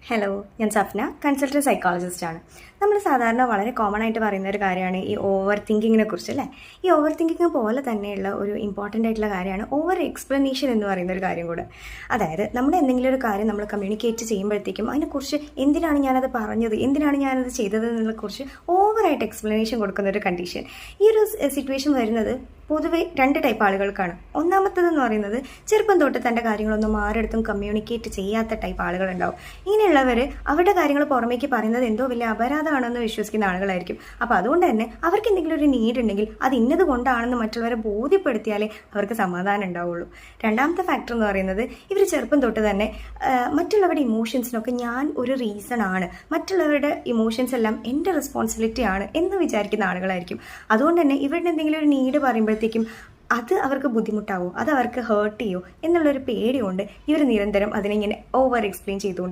Hello, ഞാൻ Safna, consultant സൈക്കോളജിസ്റ്റാണ്. നമ്മൾ സാധാരണ വളരെ കോമൺ ആയിട്ട് പറയുന്ന ഒരു കാര്യമാണ് ഈ ഓവർ തിങ്കിങ്ങിനെ കുറിച്ച് അല്ലേ. ഈ ഓവർ തിങ്കിങ് പോലെ തന്നെയുള്ള ഒരു ഇമ്പോർട്ടൻ്റ് ആയിട്ടുള്ള കാര്യമാണ് ഓവർ എക്സ്പ്ലനേഷൻ എന്ന് പറയുന്ന ഒരു കാര്യം കൂടെ. അതായത് നമ്മൾ എന്തെങ്കിലും ഒരു കാര്യം നമ്മൾ കമ്മ്യൂണിക്കേറ്റ് ചെയ്യുമ്പോഴത്തേക്കും അതിനെക്കുറിച്ച് എന്തിനാണ് ഞാനത് പറഞ്ഞത്, എന്തിനാണ് ഞാനത് ചെയ്തത് എന്നതിനെക്കുറിച്ച് ഓവറായിട്ട് എക്സ്പ്ലനേഷൻ കൊടുക്കുന്ന ഒരു കണ്ടീഷൻ. ഈ ഒരു സിറ്റുവേഷൻ വരുന്നത് പൊതുവെ രണ്ട് ടൈപ്പ് ആളുകൾക്കാണ്. ഒന്നാമത്തേതെന്ന് പറയുന്നത് ചെറുപ്പം തൊട്ട് തൻ്റെ കാര്യങ്ങളൊന്നും ആരെടുത്തും കമ്മ്യൂണിക്കേറ്റ് ചെയ്യാത്ത ടൈപ്പ് ആളുകളുണ്ടാവും. ഇങ്ങനെയുള്ളവർ അവരുടെ കാര്യങ്ങൾ പുറമേക്ക് പറയുന്നത് എന്തോ വലിയ അപരാധമാണെന്ന് വിശ്വസിക്കുന്ന ആളുകളായിരിക്കും. അപ്പോൾ അതുകൊണ്ട് തന്നെ അവർക്ക് എന്തെങ്കിലും ഒരു നീഡ് ഉണ്ടെങ്കിൽ അത് ഇന്നത് കൊണ്ടാണെന്ന് മറ്റുള്ളവരെ ബോധ്യപ്പെടുത്തിയാലേ അവർക്ക് സമാധാനം ഉണ്ടാവുള്ളൂ. രണ്ടാമത്തെ ഫാക്ടർ എന്ന് പറയുന്നത് ഇവർ ചെറുപ്പം തൊട്ട് തന്നെ മറ്റുള്ളവരുടെ ഇമോഷൻസിനൊക്കെ ഞാൻ ഒരു റീസൺ ആണ്, മറ്റുള്ളവരുടെ ഇമോഷൻസ് എല്ലാം എൻ്റെ റെസ്പോൺസിബിലിറ്റി ആണ് എന്ന് വിചാരിക്കുന്ന ആളുകളായിരിക്കും. അതുകൊണ്ട് തന്നെ ഇവരുടെ എന്തെങ്കിലും ഒരു നീഡ് പറയുമ്പോഴത്തേക്കും അത് അവർക്ക് ബുദ്ധിമുട്ടാവോ, അത് അവർക്ക് ഹേർട്ട് ചെയ്യോ എന്നുള്ളൊരു പേടിയുണ്ട് ഇവർ നിരന്തരം അതിനെ ഇങ്ങനെ ഓവർ എക്സ്പ്ലെയിൻ ചെയ്തുകൊണ്ട്